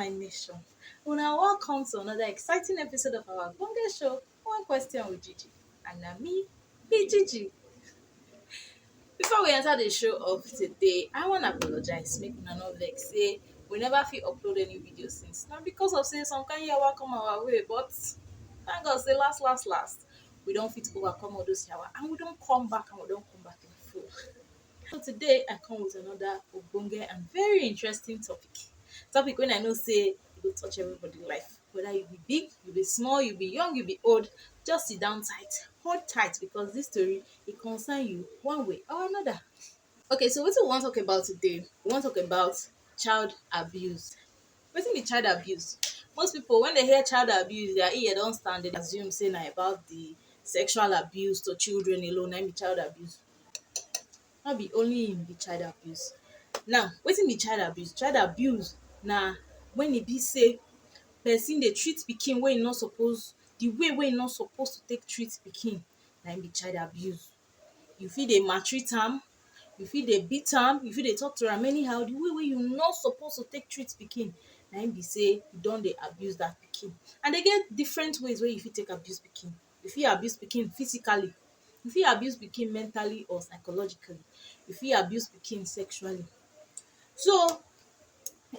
my nation. Una welcome to another exciting episode of our Bonga show, One Question with Gigi. And na me, be Gigi. Before we enter the show of today, I wan apologize, make una no vex say we never fit upload any video since. Na because of say some kind yawa come our way, but thank God say last, we don fit overcome all those yawa and we don come back in full. So today I come with another ogbonge and very interesting topic. Topic when I know say e go touch everybody life. Whether you be big, you be small, you be young, you be old, just sit down tight, hold tight because this story e concern you one way or another. Okay, so wetin we wan talk about today? We wan talk about child abuse. Wetin be child abuse? Most people when they hear child abuse, their ear don stand, they assume say na about the sexual abuse to children alone, na im be child abuse. No be only im be child abuse. Now, wetin be child abuse? Child abuse na when e be say person dey treat pikin wey e no suppose, the way wey e no suppose to take treat pikin, na im be child abuse. You fit dey maltreat am, you fit dey beat am, you fit dey talk to am anyhow, the way wey you no suppose to take treat pikin, na im be say you don dey abuse that pikin. And e get different ways wey you fit take abuse pikin. You fit abuse pikin physically, you fit abuse pikin mentally or psychologically, you fit abuse pikin sexually. So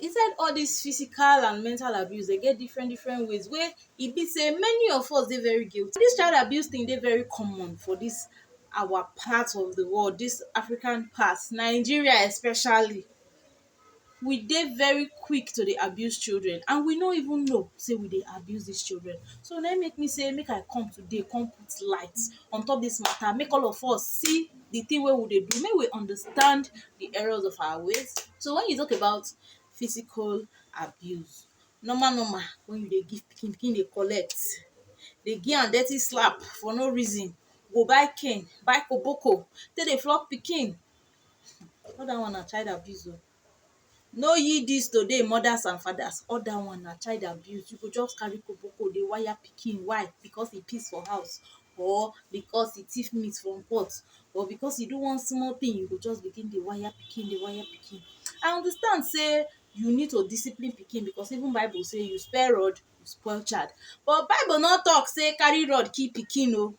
inside all dis physical and mental abuse, dey get different ways wey e be say many of us dey very guilty. Dis child abuse thing dey very common for dis our part of the world, dis African part, Nigeria especially. We dey very quick to dey abuse children and we no even know say we dey abuse dis children. So na im make me say make I come today come put light on top dis matter, make all of us see the thing wey we dey do, make we understand the errors of our ways. So when you talk about physical abuse, normal when you dey give pikin, pikin dey collect, dey give am dirty slap for no reason, go buy cane, buy koboko take dey flog pikin, all that one na child abuse o. No ye dis today mothers and fathers, all that one na child abuse. You go just carry koboko dey wire pikin, why? Because e piss for house, or because e thief meat from pot, or because e do one small thing, you go just begin dey wire pikin, dey wire pikin. I understand say you need to discipline pikin because even Bible say you spare rod, you spoil child. But Bible no talk say carry rod kill pikin o.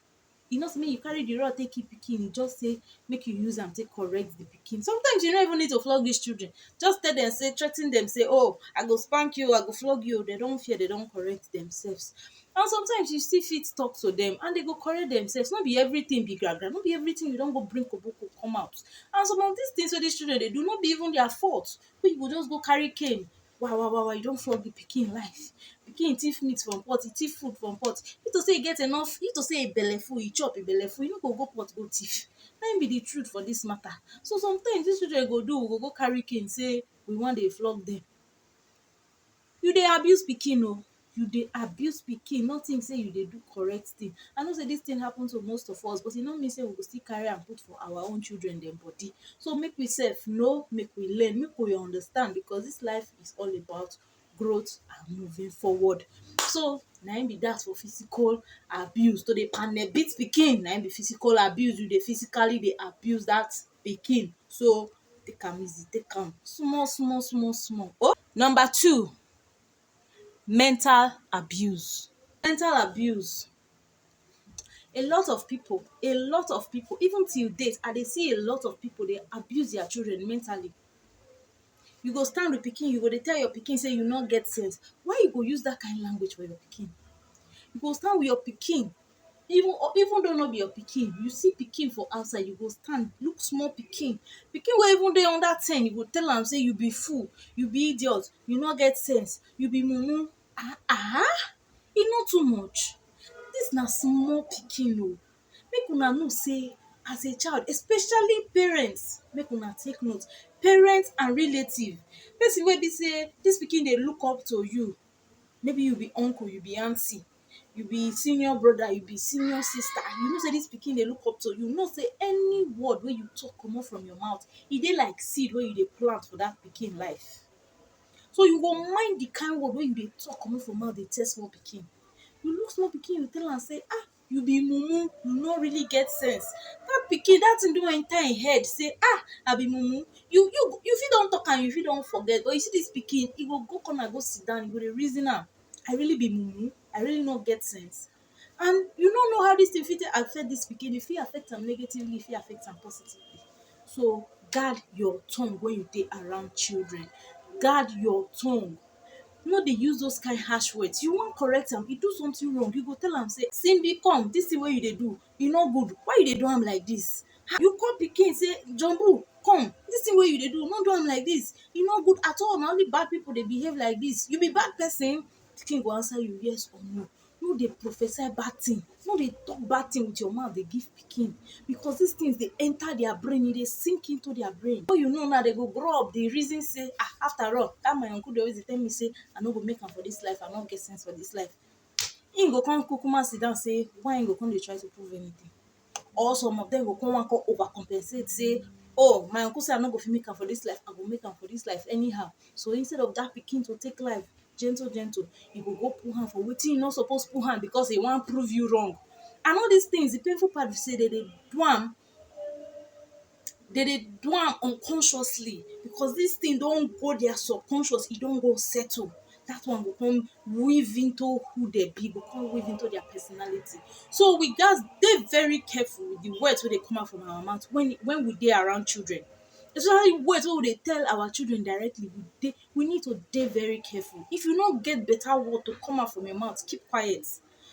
E no say make you carry the rod take kill pikin, e just say make you use am take correct the pikin. Sometimes you no even need to flog these children. Just tell dem say, threa ten dem say, oh, I go spank you, I go flog you. They don fear, they don correct themselves. And sometimes you still fit talk to them and they go correct themselves. No be everything be gra-gra, no be everything you don go bring koboko come out. And some of these things wey these children dey do no be even their fault. Wey you go just go carry cane, wow, you don flog the pikin life. Pikin thief meat from pot, e thief food from pot. If to say e get enough, if to say e belle full, e chop, e belle full, e no go go pot go thief. Na im be the truth for this matter. So sometimes dis children go do, we go go carry cane say we wan dey flog dem. You dey abuse pikin o, you dey abuse pikin, no think say you dey do correct thing. I know say dis thing happen to most of us, but e no mean say we go still carry am put for our own children dem body. So make we sef know, make we learn, make we understand, because dis life is all about growth and moving forward. So na im be that for physical abuse. To dey panel beat pikin, na im be physical abuse. You dey physically dey abuse that pikin. So take am easy, take am small. Oh, number two, mental abuse. Mental abuse, a lot of people, even till date I dey see a lot of people dey abuse their children mentally. You go stand with pikin, you go dey tell your pikin say you no get sense. Why you go use that kind language for your pikin? You go stand with your pikin, even though no be your pikin, you see pikin for outside, you go stand look small pikin wey even dey under 10, you go tell am say you be fool, you be idiot, you no get sense, you be mumu. E no too much? Dis na small pikin o. Make una know say as a child, especially parents, make una take note, parents and relative, person wey be say dis pikin dey look up to you, maybe you be uncle, you be aunty, you be senior brother, you be senior sister, you know say dis pikin dey look up to you, know say any word wey you talk comot from your mouth, e dey like seed wey you dey plant for that pikin life. So you go mind the kind word wey you dey talk comot from mouth dey tell small pikin. You look small pikin, you tell am say, you be mumu, you no really get sense. Dat pikin, dat thing don enter im head say I be mumu. You fit don talk am, you fit don forget, but you see dis pikin, e go go corner go sit down, e go dey reason am. I really be mumu, I really no get sense. And you no know how dis thing fit take affect dis pikin. E fit affect am negatively, e fit affect am positively. So guard your tongue when you dey around children. Guard your tongue. No dey use those kind harsh words. You wan correct am, e do something wrong, you go tell am say Simbi come, dis thing wey you dey do e no good, why you dey do am like dis? You call pikin say Jumbo come, dis thing wey you dey do no do am like dis, e no good at all, na only bad people dey behave like dis, you be bad person? Pikin go answer you yes or no. No dey prophesy bad thing, no dey talk bad thing with your mouth dey give pikin, because dis things dey enter their brain, e dey sink into their brain. Before you know now, dey go grow up dey reason say after all, dat my uncle dey always dey tell me say I no go make am for dis life, I no get sense for dis life. Im go come kukuma sit down say why im go come dey try to prove anything? Or some of dem go come wan come over compensate say oh, my uncle say I no go fit make am for dis life, I go make am for dis life anyhow. So instead of dat pikin to take life gentle gentle, e go go put hand for wetin e no suppose put hand because e wan prove you wrong. And all dis things, the painful part be say dey dey do am unconsciously, because dis thing don go their subconscious, e don go settle. Dat one go come weave into who dey be, go come weave into their personality. So we gats dey very careful with the words wey dey come out from our mouth when we dey around children. Especially words wey we dey tell our children directly, we need to dey very careful. If you no get better word to come out from your mouth, keep quiet.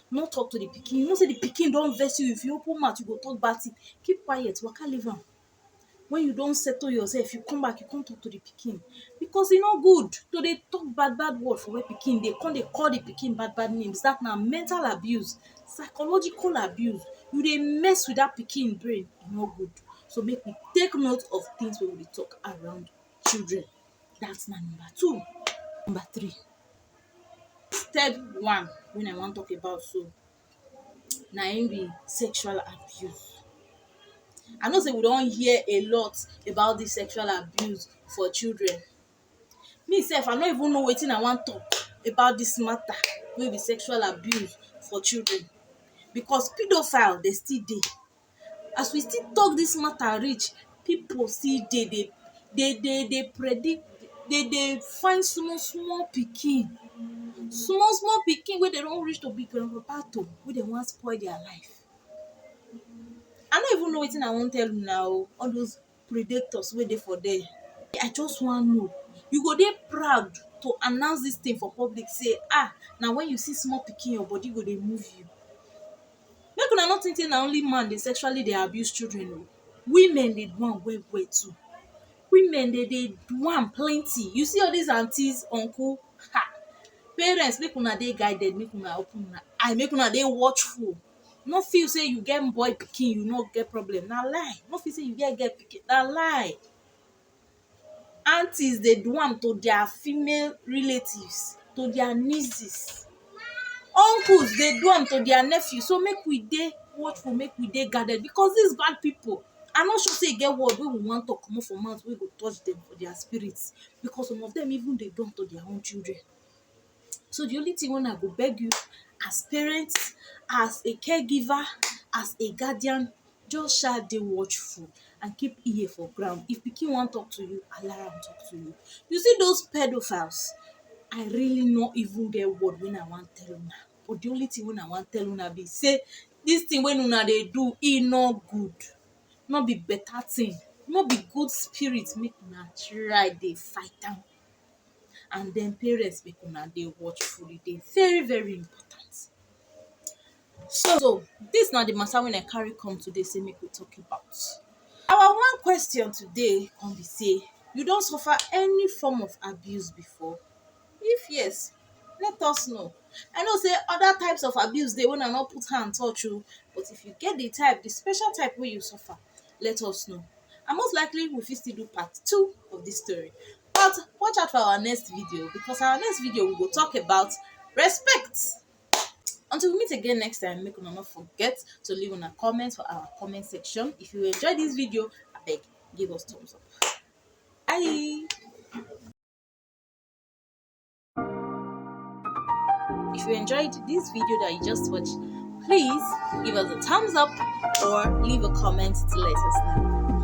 No talk to the pikin. You know say the pikin don vex you, if you open mouth you go talk bad thing. Keep quiet, waka leave am. When you don settle yourself, you come back, you come talk to the pikin, because e no good to dey talk bad word for where pikin dey, come dey call the pikin bad names. Dat na mental abuse, psychological abuse. You dey mess with dat pikin brain, e no good. So make we take note of things wey we dey talk around children. Dat na number 2. Number 3, third one wey I wan talk about so, na im be sexual abuse. I know say we don hear a lot about dis sexual abuse for children. Me sef, I no even know wetin I wan talk about dis matter wey be sexual abuse for children, because pedophile dey still dey. As we still talk dis matter reach, pipu still dey predict, dey find small pikin wey dey don reach to be grandpapa to, wey dey wan spoil their life. I no even know wetin I wan tell una o, all those predators wey dey for there. I just wan know, you go dey proud to announce dis thing for public say na when you see small pikin your body go dey move you. Make una no think say na only man dey sexually dey abuse children o. Women dey do am well too. Women dey do am plenty. You see all these aunties, uncle, parents, make una dey guided, make una open una eye, make una dey watchful. No feel say you get boy pikin you no get problem, na lie. No feel say you get girl pikin, na lie. Aunties dey do am to their female relatives, to their nieces. Uncles dey do am to their nephews. So make we dey watchful, make we dey guarded, because these bad people, I no sure say e get word wey we wan talk comot for mouth wey go touch dem for their spirits, because some of them even dey do am to their own children. So the only thing wey I go beg you as parents, as a caregiver, as a guardian, just dey watchful and keep ear for ground. If pikin wan talk to you, allow am talk to you. You see those pedophiles, I really no even get word wey I wan tell una, but the only thing wey I wan tell una be say dis thing wey una dey do, e no good, no be better thing, no be good spirit. Make una try dey fight am. And then parents, make una dey watchful, e dey very important. So dis na the matter wey I carry come today say make we talk about. Our one question today come be say, you don suffer any form of abuse before? If yes, let us know. I know say other types of abuse dey wey I no put hand touch o, but if you get the special type wey you suffer, let us know. And most likely we fit still do part 2 of dis story. But watch out for our next video, because our next video we go talk about respect. Until we meet again next time, make una no forget to leave una comment for our comment section. If you enjoy this video, abeg give us thumbs up. Bye. If you enjoyed this video that you just watched, Please give us a thumbs up or leave a comment to let us know.